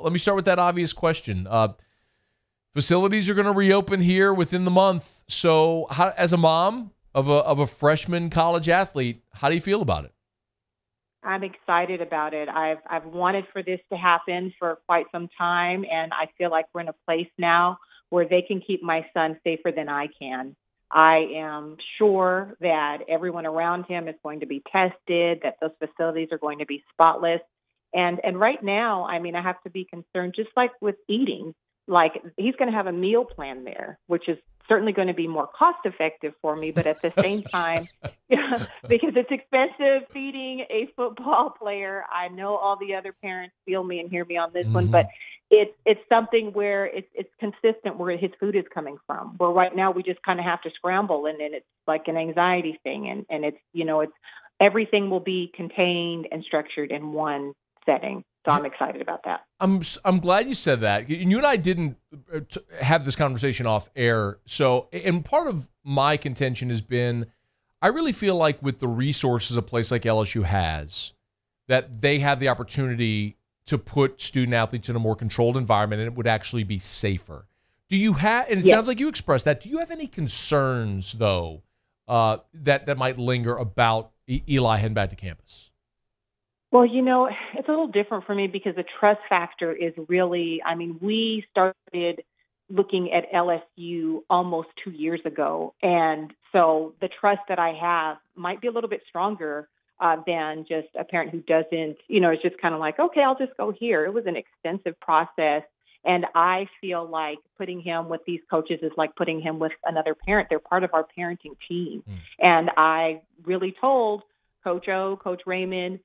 let me start with that obvious question. Facilities are going to reopen here within the month. So as a mom of a freshman college athlete, how do you feel about it? I'm excited about it. I've wanted for this to happen for quite some time, and I feel like we're in a place now where they can keep my son safer than I can. I am sure that everyone around him is going to be tested, that those facilities are going to be spotless. And right now, I mean, I have to be concerned, just like with eating, like he's going to have a meal plan there, which is certainly going to be more cost effective for me, but at the same time, because it's expensive feeding a football player. I know all the other parents feel me and hear me on this one, but it's something where it's consistent where his food is coming from. Where right now we just kind of have to scramble, and it's like an anxiety thing, and it's it's everything will be contained and structured in one setting. So I'm excited about that. I'm glad you said that. You and I didn't have this conversation off air. So, and part of my contention has been, I really feel like with the resources a place like LSU has, that they have the opportunity to put student athletes in a more controlled environment, and it would actually be safer. Do you have? And it sounds like you expressed that. Do you have any concerns though that might linger about Eli heading back to campus? Well, it's a little different for me because the trust factor is really, I mean, we started looking at LSU almost 2 years ago. And so the trust that I have might be a little bit stronger than just a parent who doesn't, it's just kind of like, okay, I'll just go here. It was an extensive process. And I feel like putting him with these coaches is like putting him with another parent. They're part of our parenting team. And I really told Coach O, Coach Raymond,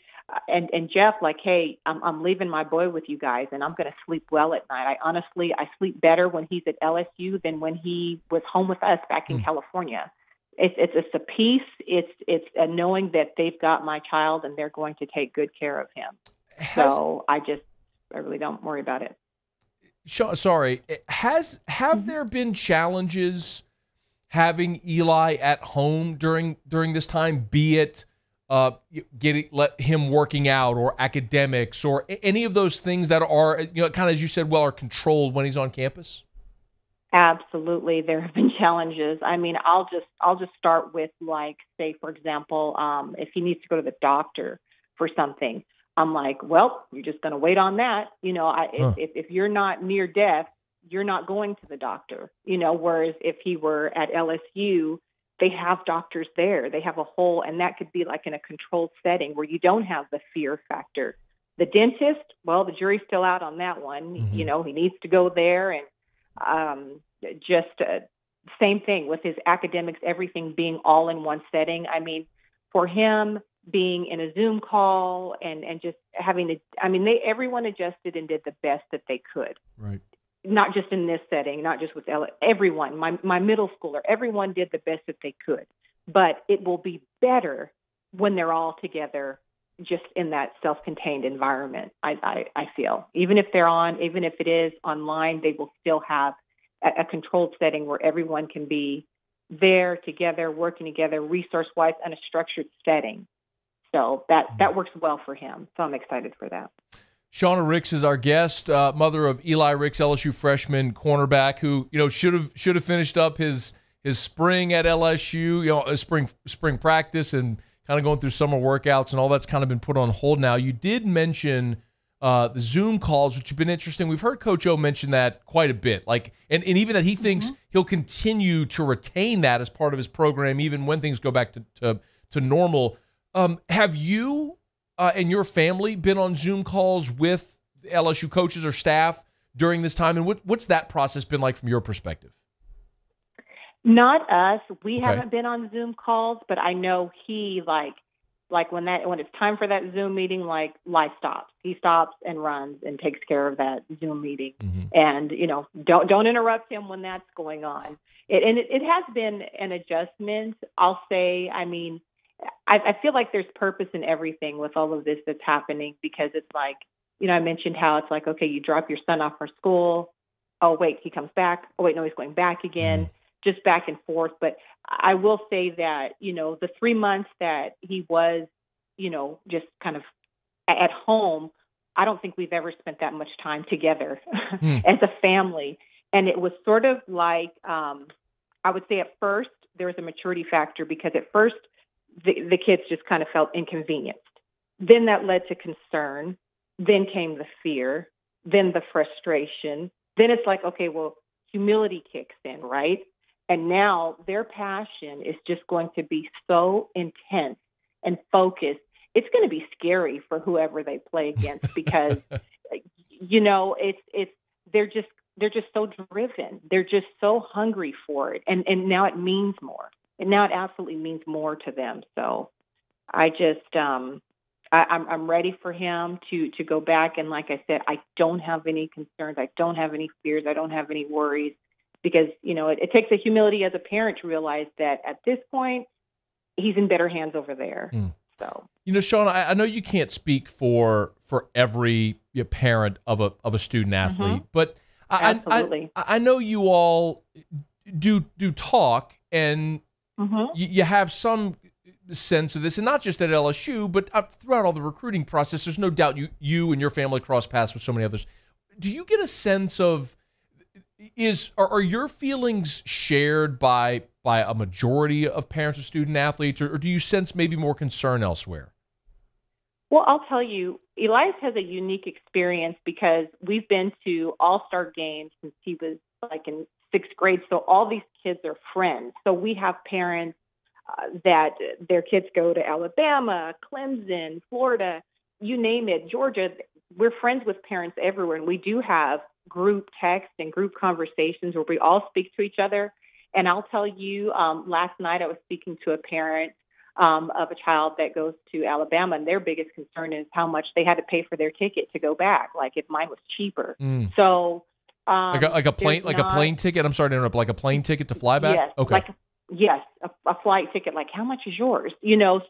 and Jeff, like, hey, I'm leaving my boy with you guys, and I'm going to sleep well at night. I sleep better when he's at LSU than when he was home with us back in California. It's a peace. It's a knowing that they've got my child and they're going to take good care of him. So I really don't worry about it. Sorry, have there been challenges having Eli at home during this time, be it let him working out or academics or any of those things that are, kind of, as you said, are controlled when he's on campus? Absolutely. There have been challenges. I mean, I'll just start with, like, say, for example, if he needs to go to the doctor for something, I'm like, well, you're just going to wait on that. If you're not near death, you're not going to the doctor, whereas if he were at LSU, they have doctors there. They have a whole, and that could be like in a controlled setting where you don't have the fear factor. The dentist, well, the jury's still out on that one. He needs to go there, and same thing with his academics, everything being all in one setting. I mean, for him being in a Zoom call and just having everyone adjusted and did the best that they could. Right. Not just in this setting, not just with everyone, my middle schooler, everyone did the best that they could. But it will be better when they're all together just in that self-contained environment, I feel. Even if it is online, they will still have a controlled setting where everyone can be there together, working together, resource-wise, in a structured setting. So that works well for him. So I'm excited for that. Shauna Ricks is our guest, mother of Eli Ricks, LSU freshman cornerback, who should have finished up his spring at LSU, spring practice, and kind of going through summer workouts, and all that's kind of been put on hold now. You did mention the Zoom calls, which have been interesting. We've heard Coach O mention that quite a bit, and even that he thinks he'll continue to retain that as part of his program, even when things go back to normal. Have you and your family been on Zoom calls with LSU coaches or staff during this time? And what's that process been like from your perspective? Not us. We haven't been on Zoom calls, but I know he like when it's time for that Zoom meeting, like life stops. He stops and runs and takes care of that Zoom meeting. And, don't interrupt him when that's going on. It has been an adjustment. I'll say, I mean, I feel like there's purpose in everything with all of this that's happening, because it's like, I mentioned how it's like, okay, you drop your son off for school. Oh, wait, he comes back. Oh, wait, no, he's going back again, just back and forth. But I will say that, the 3 months that he was, just kind of at home, I don't think we've ever spent that much time together Hmm. as a family. And it was sort of like, I would say at first there was a maturity factor because at first the kids just kind of felt inconvenienced. Then that led to concern. Then came the fear. Then the frustration. Then it's like, okay, well, humility kicks in, right? And now their passion is just going to be so intense and focused. It's going to be scary for whoever they play against because, they're just so driven. They're just so hungry for it. And now it means more. And now it absolutely means more to them. So I just, I'm ready for him to go back. And like I said, I don't have any concerns. I don't have any fears. I don't have any worries because, it takes a humility as a parent to realize that at this point, he's in better hands over there. Mm. So, Shauna, I know you can't speak for every parent of a student athlete, but I know you all do talk and you have some sense of this, and not just at LSU, but throughout all the recruiting process. There's no doubt you and your family cross paths with so many others. Do you get a sense of are your feelings shared by a majority of parents of student athletes, or do you sense maybe more concern elsewhere? Well, I'll tell you, Elias has a unique experience because we've been to all-star games since he was like in sixth grade. So all these kids are friends. So we have parents that their kids go to Alabama, Clemson, Florida, you name it, Georgia. We're friends with parents everywhere. And we do have group text and group conversations where we all speak to each other. And I'll tell you, last night I was speaking to a parent of a child that goes to Alabama, and their biggest concern is how much they had to pay for their ticket to go back. Like if mine was cheaper. So like a plane ticket. I'm sorry to interrupt. Like a plane ticket to fly back. Yes, okay. A flight ticket. Like how much is yours?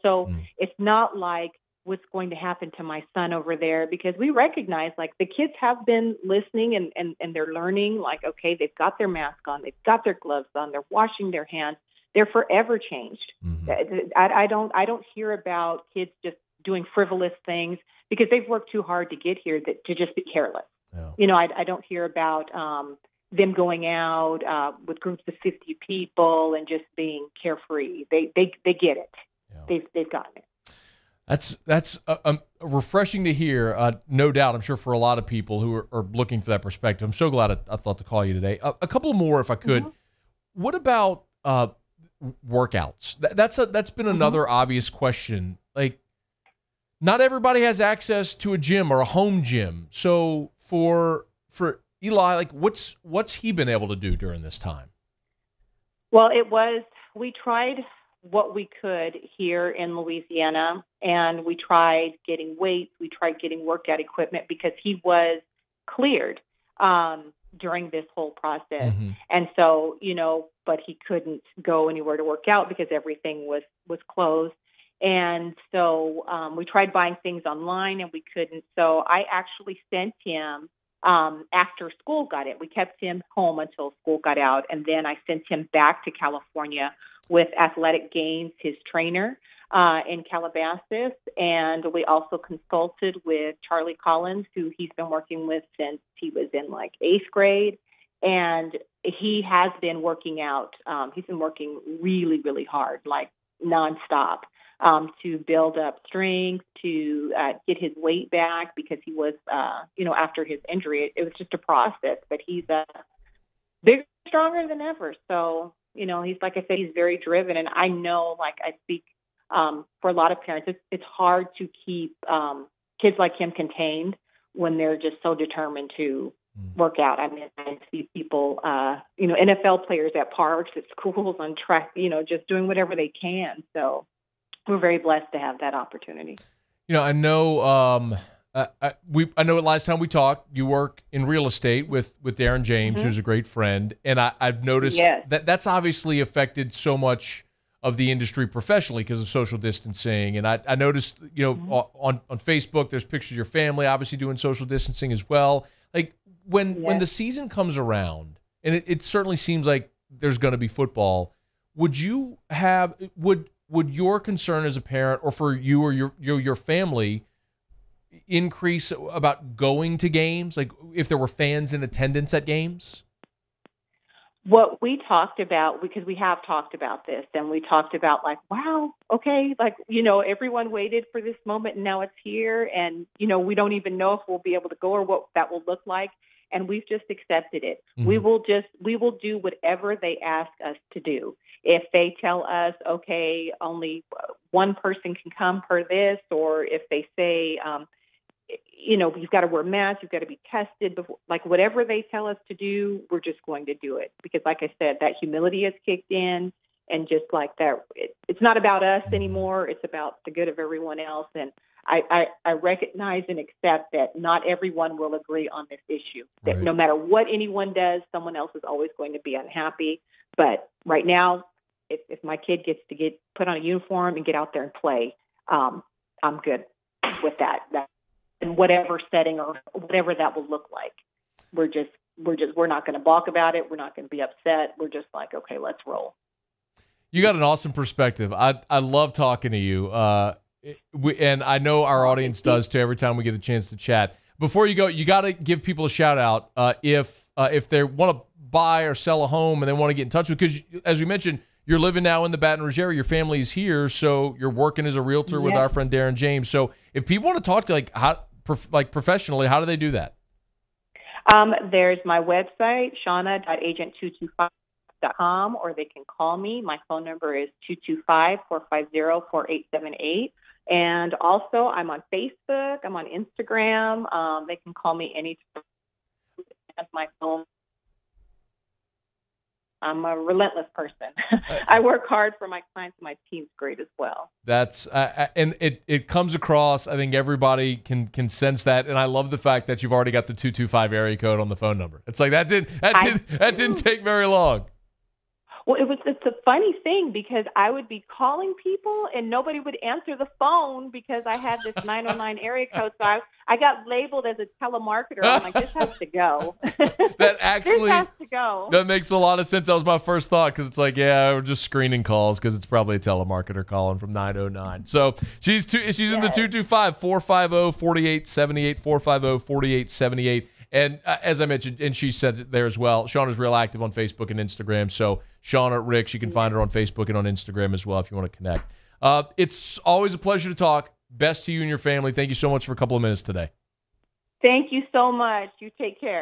So it's not like what's going to happen to my son over there, because we recognize like the kids have been listening and they're learning. Like okay, they've got their mask on, they've got their gloves on, they're washing their hands. They're forever changed. I don't hear about kids just doing frivolous things because they've worked too hard to get here to just be careless. Yeah. I don't hear about them going out with groups of 50 people and just being carefree. They get it. Yeah. They've gotten it. That's refreshing to hear. No doubt, I'm sure for a lot of people who are looking for that perspective. I'm so glad I thought to call you today. A couple more, if I could. What about workouts? That's been another obvious question. Like, not everybody has access to a gym or a home gym. So for Eli, like what's he been able to do during this time? Well, we tried what we could here in Louisiana, and we tried getting weights, we tried getting workout equipment because he was cleared during this whole process. And so, but he couldn't go anywhere to work out because everything was closed. And so we tried buying things online and we couldn't. So I actually sent him after school got it. We kept him home until school got out. And then I sent him back to California with Athletic Gains, his trainer in Calabasas. And we also consulted with Charlie Collins, who he's been working with since he was in like 8th grade. And he has been working out. He's been working really, really hard, like nonstop, to build up strength, to get his weight back because he was, after his injury, it was just a process, but he's bigger, stronger than ever. So, he's, like I said, he's very driven. And I know, like I speak for a lot of parents, it's hard to keep kids like him contained when they're just so determined to work out. I mean, I see people, NFL players at parks, at schools, on track, just doing whatever they can. So we're very blessed to have that opportunity. I know I know last time we talked, you work in real estate with Aaron James, who's a great friend. And I've noticed that's obviously affected so much of the industry professionally because of social distancing. And I noticed, on Facebook, there's pictures of your family obviously doing social distancing as well. Like when the season comes around, and it certainly seems like there's going to be football, would your concern as a parent, or for you or your family, increase about going to games? Like if there were fans in attendance at games? What we talked about, because we have talked about this, and we talked about like, wow, okay, like, everyone waited for this moment and now it's here. And, we don't even know if we'll be able to go or what that will look like. And we've just accepted it. Mm-hmm. We will do whatever they ask us to do. If they tell us, okay, only one person can come per this, or if they say, you've got to wear masks, you've got to be tested before, like whatever they tell us to do, we're just going to do it. Because like I said, that humility has kicked in, and just like that, it's not about us anymore. It's about the good of everyone else. And I recognize and accept that not everyone will agree on this issue. That Right. No matter what anyone does, someone else is always going to be unhappy. But right now, if my kid gets to get put on a uniform and get out there and play, I'm good with that. In whatever setting or whatever that will look like, we're not going to balk about it. We're not going to be upset. We're just like, okay, let's roll. You got an awesome perspective. I love talking to you. And I know our audience does too every time we get a chance to chat. Before you go, you got to give people a shout out if they want to buy or sell a home and they want to get in touch with, because as we mentioned, you're living now in the Baton Rouge area. Your family is here, so you're working as a realtor with our friend Darren James. So if people want to talk to professionally, how do they do that? There's my website, shauna.agent225.com, or they can call me. My phone number is 225-450-4878. And also, I'm on Facebook. I'm on Instagram. They can call me anytime. That's my phone. I'm a relentless person. I work hard for my clients, and my team's great as well. That's and it comes across. I think everybody can sense that, and I love the fact that you've already got the 225 area code on the phone number. It's like that didn't take very long. Well, it's a funny thing, because I would be calling people and nobody would answer the phone because I had this 909 area code. So I got labeled as a telemarketer. I'm like, this has to go. That actually this has to go. That makes a lot of sense. That was my first thought, because it's like, yeah, we're just screening calls because it's probably a telemarketer calling from 909. So she's in the 225-450-4878, 450-4878. And as I mentioned, and she said it there as well, Shauna's real active on Facebook and Instagram. So Shauna Ricks, you can find her on Facebook and on Instagram as well if you want to connect. It's always a pleasure to talk. Best to you and your family. Thank you so much for a couple of minutes today. Thank you so much. You take care.